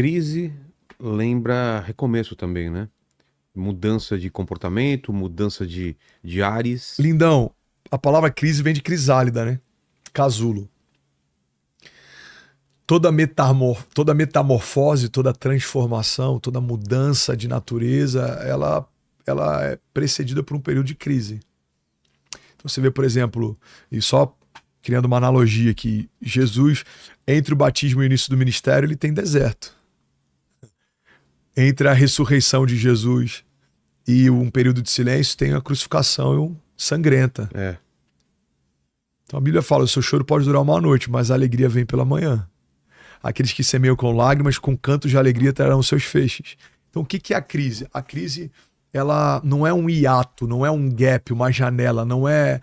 crise lembra recomeço também, né? Mudança de comportamento, mudança de ares. Lindão, a palavra crise vem de crisálida, né? Casulo. Toda metamorfose, toda transformação, toda mudança de natureza, ela é precedida por um período de crise. Então você vê, por exemplo, e só criando uma analogia aqui, Jesus, entre o batismo e o início do ministério, ele tem deserto. Entre a ressurreição de Jesus e um período de silêncio, tem a crucificação sangrenta. É. Então a Bíblia fala, o seu choro pode durar uma noite, mas a alegria vem pela manhã. Aqueles que semeiam com lágrimas, com cantos de alegria trarão seus feixes. Então o que é a crise? A crise, ela não é um hiato, não é um gap, uma janela, não é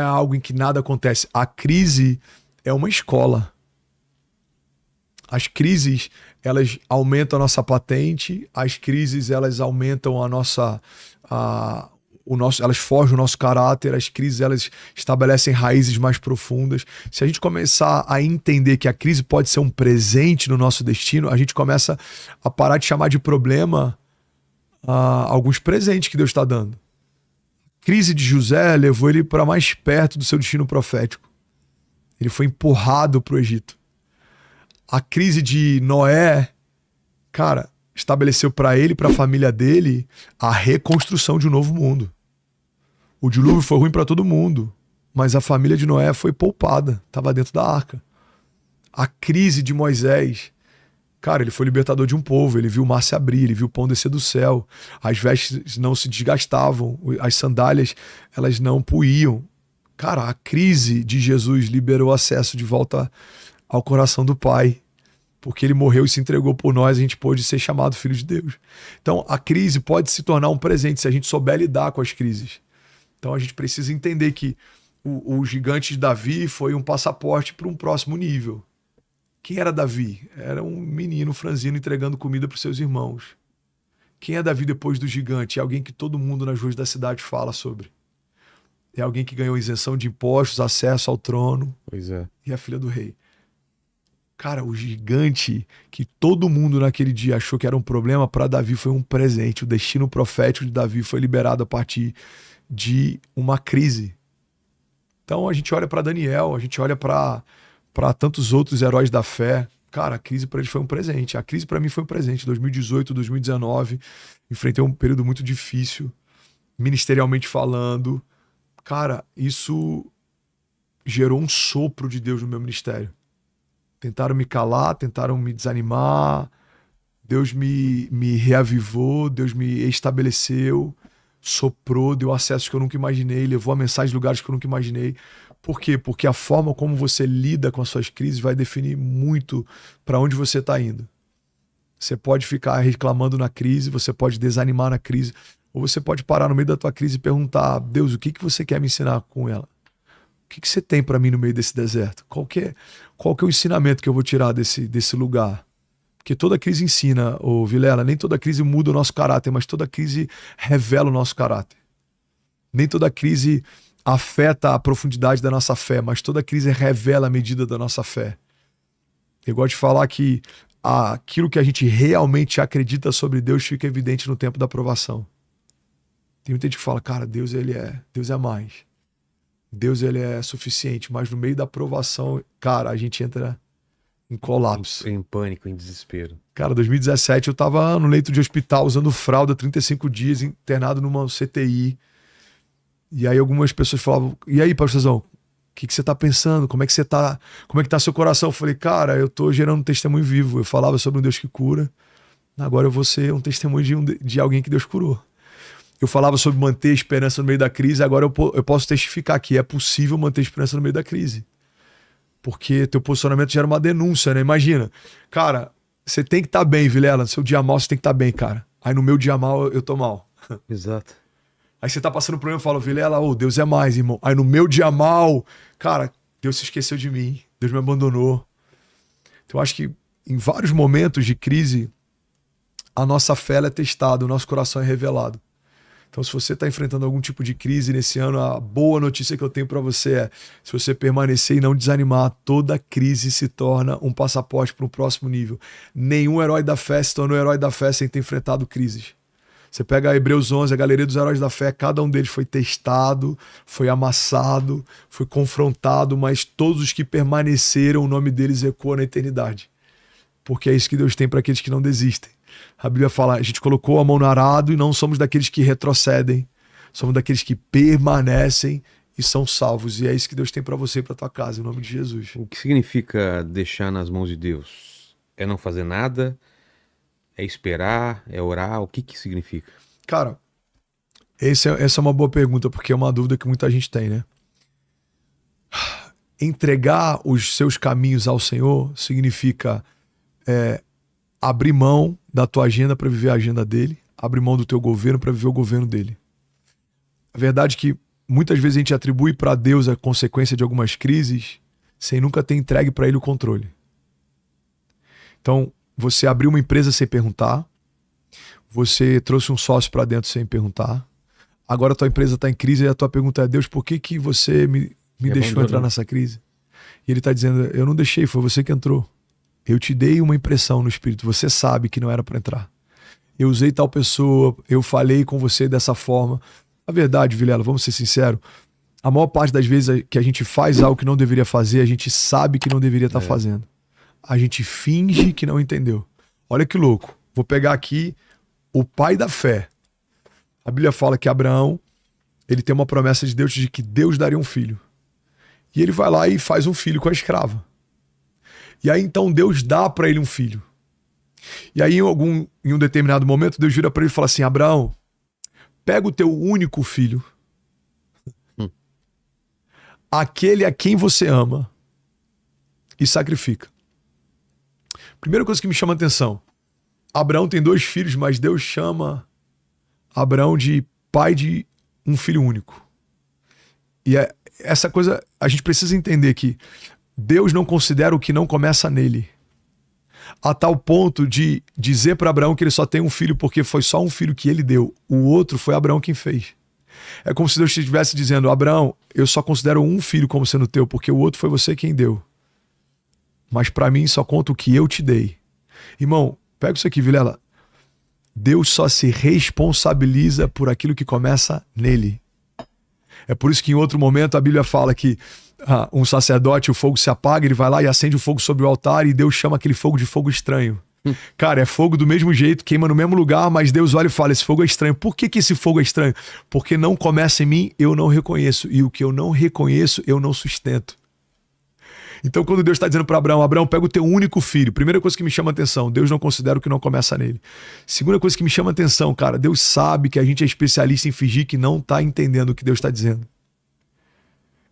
algo em que nada acontece. A crise é uma escola. As crises, elas aumentam a nossa patente, as crises, elas aumentam elas forjam o nosso caráter, as crises, elas estabelecem raízes mais profundas. Se a gente começar a entender que a crise pode ser um presente no nosso destino, a gente começa a parar de chamar de problema alguns presentes que Deus está dando. A crise de José levou ele para mais perto do seu destino profético. Ele foi empurrado para o Egito. A crise de Noé, cara, estabeleceu para ele e para a família dele a reconstrução de um novo mundo. O dilúvio foi ruim para todo mundo, mas a família de Noé foi poupada, estava dentro da arca. A crise de Moisés, cara, ele foi libertador de um povo, ele viu o mar se abrir, ele viu o pão descer do céu, as vestes não se desgastavam, as sandálias, elas não puíam. Cara, a crise de Jesus liberou acesso de volta ao coração do Pai, porque ele morreu e se entregou por nós, a gente pôde ser chamado filho de Deus. Então, a crise pode se tornar um presente se a gente souber lidar com as crises. Então, a gente precisa entender que o gigante de Davi foi um passaporte para um próximo nível. Quem era Davi? Era um menino franzino entregando comida para os seus irmãos. Quem é Davi depois do gigante? É alguém que todo mundo nas ruas da cidade fala sobre. É alguém que ganhou isenção de impostos, acesso ao trono. Pois é. E a filha do rei. Cara, o gigante que todo mundo naquele dia achou que era um problema, para Davi foi um presente. O destino profético de Davi foi liberado a partir de uma crise. Então a gente olha para Daniel, a gente olha para tantos outros heróis da fé. Cara, a crise para eles foi um presente. A crise para mim foi um presente. 2018, 2019, enfrentei um período muito difícil, ministerialmente falando. Cara, isso gerou um sopro de Deus no meu ministério. Tentaram me calar, tentaram me desanimar. Deus me reavivou, Deus me estabeleceu, soprou, deu acessos que eu nunca imaginei, levou a mensagem em lugares que eu nunca imaginei. Por quê? Porque a forma como você lida com as suas crises vai definir muito para onde você está indo. Você pode ficar reclamando na crise, você pode desanimar na crise, ou você pode parar no meio da tua crise e perguntar: Deus, o que você quer me ensinar com ela? O que você tem para mim no meio desse deserto? Qual que é o ensinamento que eu vou tirar desse lugar? Porque toda crise ensina, Vilela, nem toda crise muda o nosso caráter, mas toda crise revela o nosso caráter. Nem toda crise afeta a profundidade da nossa fé, mas toda crise revela a medida da nossa fé. Eu gosto de falar que aquilo que a gente realmente acredita sobre Deus fica evidente no tempo da provação. Tem muita gente que fala, cara, Deus é mais. Deus ele é suficiente, mas no meio da provação, cara, a gente entra em colapso. Em pânico, em desespero. Cara, 2017 eu tava no leito de hospital usando fralda 35 dias, internado numa CTI. E aí algumas pessoas falavam, e aí, pastorzão, o que você tá pensando? Como é que você tá? Como é que tá seu coração? Eu falei, cara, eu tô gerando um testemunho vivo. Eu falava sobre um Deus que cura. Agora eu vou ser um testemunho de alguém que Deus curou. Eu falava sobre manter esperança no meio da crise, agora eu posso testificar que é possível manter esperança no meio da crise. Porque teu posicionamento gera uma denúncia, né? Imagina, cara, você tem que estar bem, Vilela, no seu dia mal você tem que estar bem, cara. Aí no meu dia mal eu tô mal. Exato. Aí você tá passando por mim e fala, Vilela, Deus é mais, irmão. Aí no meu dia mal, cara, Deus se esqueceu de mim, Deus me abandonou. Então eu acho que em vários momentos de crise, a nossa fé ela é testada, o nosso coração é revelado. Então, se você está enfrentando algum tipo de crise nesse ano, a boa notícia que eu tenho para você é: se você permanecer e não desanimar, toda crise se torna um passaporte para um próximo nível. Nenhum herói da fé se tornou herói da fé sem ter enfrentado crises. Você pega Hebreus 11, a galeria dos heróis da fé, cada um deles foi testado, foi amassado, foi confrontado, mas todos os que permaneceram, o nome deles ecoa na eternidade. Porque é isso que Deus tem para aqueles que não desistem. A Bíblia fala, a gente colocou a mão no arado e não somos daqueles que retrocedem, somos daqueles que permanecem e são salvos. E é isso que Deus tem para você e para tua casa, em nome de Jesus. O que significa deixar nas mãos de Deus? É não fazer nada? É esperar? É orar? O que significa? Cara, essa é uma boa pergunta, porque é uma dúvida que muita gente tem, né? Entregar os seus caminhos ao Senhor significa abrir mão da tua agenda para viver a agenda dele, abrir mão do teu governo para viver o governo dele. A verdade é que muitas vezes a gente atribui para Deus a consequência de algumas crises sem nunca ter entregue para ele o controle. Então, você abriu uma empresa sem perguntar, você trouxe um sócio para dentro sem perguntar, agora a tua empresa está em crise e a tua pergunta é: Deus, por que você me deixou entrar nessa crise? E ele está dizendo: eu não deixei, foi você que entrou. Eu te dei uma impressão no espírito, você sabe que não era para entrar. Eu usei tal pessoa, eu falei com você dessa forma. A verdade, Vilela, vamos ser sinceros, a maior parte das vezes que a gente faz algo que não deveria fazer, a gente sabe que não deveria estar fazendo. A gente finge que não entendeu. Olha que louco. Vou pegar aqui o pai da fé. A Bíblia fala que Abraão, ele tem uma promessa de Deus de que Deus daria um filho. E ele vai lá e faz um filho com a escrava. E aí então Deus dá para ele um filho. E aí em um determinado momento Deus vira para ele e fala assim: Abraão, pega o teu único filho, aquele a quem você ama, e sacrifica. Primeira coisa que me chama a atenção: Abraão tem 2 filhos, mas Deus chama Abraão de pai de um filho único. E essa coisa, a gente precisa entender que Deus não considera o que não começa nele, a tal ponto de dizer para Abraão que ele só tem um filho porque foi só um filho que ele deu. O outro foi Abraão quem fez. É como se Deus estivesse dizendo: Abraão, eu só considero um filho como sendo teu, porque o outro foi você quem deu. Mas para mim só conta o que eu te dei. Irmão, pega isso aqui, Vilela. Deus só se responsabiliza por aquilo que começa nele. É por isso que em outro momento a Bíblia fala que um sacerdote, o fogo se apaga, ele vai lá e acende o fogo sobre o altar e Deus chama aquele fogo de fogo estranho. Cara, é fogo do mesmo jeito, queima no mesmo lugar, mas Deus olha e fala: esse fogo é estranho. Por que esse fogo é estranho? Porque não começa em mim, eu não reconheço. E o que eu não reconheço, eu não sustento. Então, quando Deus está dizendo para Abraão: Abraão, pega o teu único filho. Primeira coisa que me chama a atenção: Deus não considera o que não começa nele. Segunda coisa que me chama a atenção, cara, Deus sabe que a gente é especialista em fingir que não está entendendo o que Deus está dizendo.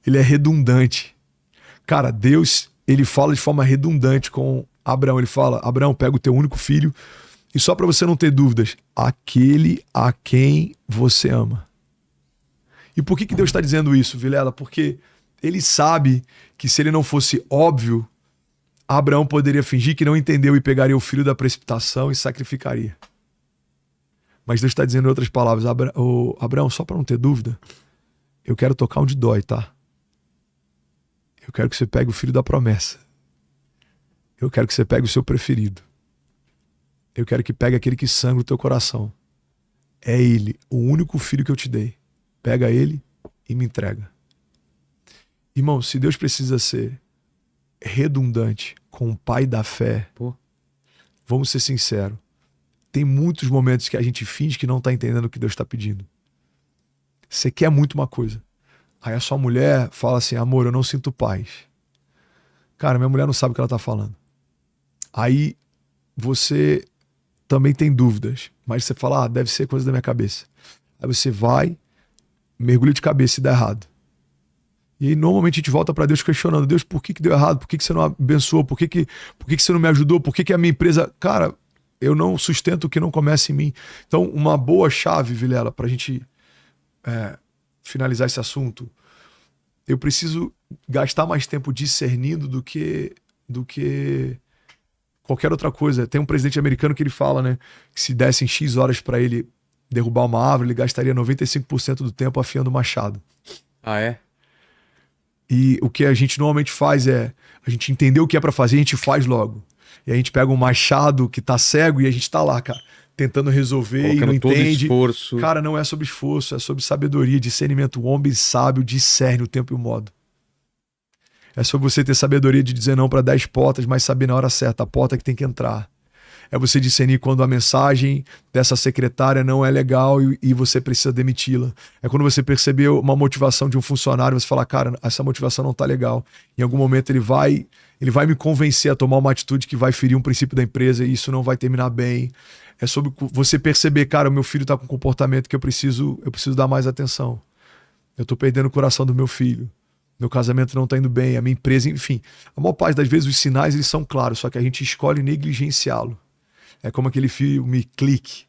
Ele é redundante. Cara, Deus, ele fala de forma redundante com Abraão. Ele fala: Abraão, pega o teu único filho. E só para você não ter dúvidas, aquele a quem você ama. E por que Deus está dizendo isso, Vilela? Porque ele sabe que se ele não fosse óbvio, Abraão poderia fingir que não entendeu e pegaria o filho da precipitação e sacrificaria. Mas Deus está dizendo em outras palavras: Abraão, só para não ter dúvida, eu quero tocar onde dói, tá? Eu quero que você pegue o filho da promessa. Eu quero que você pegue o seu preferido. Eu quero que pegue aquele que sangra o teu coração. É ele, o único filho que eu te dei. Pega ele e me entrega. Irmão, se Deus precisa ser redundante com o pai da fé, vamos ser sinceros, tem muitos momentos que a gente finge que não está entendendo o que Deus está pedindo. Você quer muito uma coisa. Aí a sua mulher fala assim: amor, eu não sinto paz. Cara, minha mulher não sabe o que ela está falando. Aí você também tem dúvidas, mas você fala: deve ser coisa da minha cabeça. Aí você vai, mergulha de cabeça e dá errado. E aí, normalmente a gente volta para Deus questionando: Deus, por que deu errado? Por que você não abençoou? Por que você não me ajudou? Por que a minha empresa... Cara, eu não sustento o que não começa em mim. Então, uma boa chave, Vilela, para a gente finalizar esse assunto: eu preciso gastar mais tempo discernindo do que qualquer outra coisa. Tem um presidente americano que ele fala, né, que se dessem X horas para ele derrubar uma árvore, ele gastaria 95% do tempo afiando o machado. Ah, é? E o que a gente normalmente faz é, a gente entendeu o que é pra fazer, a gente faz logo. E a gente pega um machado que tá cego e a gente tá lá, cara, tentando resolver Colocando e não todo entende. esforço. Cara, não é sobre esforço, é sobre sabedoria, discernimento. O homem sábio discerne o tempo e o modo. É sobre você ter sabedoria de dizer não para 10 portas, mas saber na hora certa a porta que tem que entrar. É você discernir quando a mensagem dessa secretária não é legal e você precisa demiti-la. É quando você percebeu uma motivação de um funcionário, você fala, cara, essa motivação não tá legal. Em algum momento ele vai me convencer a tomar uma atitude que vai ferir um princípio da empresa e isso não vai terminar bem. É sobre você perceber, cara, o meu filho tá com um comportamento que eu preciso dar mais atenção. Eu tô perdendo o coração do meu filho. Meu casamento não tá indo bem, a minha empresa, enfim. A maior parte das vezes os sinais eles são claros, só que a gente escolhe negligenciá-lo. É como aquele filme Clique,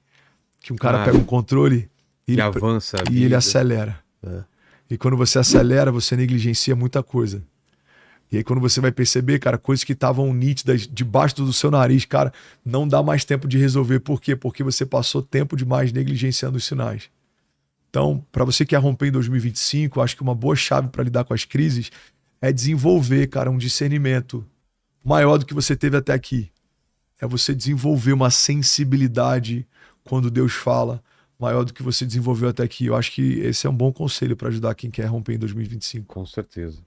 que um cara pega um controle e avança a e vida. ele acelera. É. E quando você acelera, você negligencia muita coisa. E aí quando você vai perceber, cara, coisas que estavam nítidas debaixo do seu nariz, cara, não dá mais tempo de resolver. Por quê? Porque você passou tempo demais negligenciando os sinais. Então, para você que quer romper em 2025, acho que uma boa chave para lidar com as crises é desenvolver, cara, um discernimento maior do que você teve até aqui. É você desenvolver uma sensibilidade quando Deus fala, maior do que você desenvolveu até aqui. Eu acho que esse é um bom conselho para ajudar quem quer romper em 2025. Com certeza.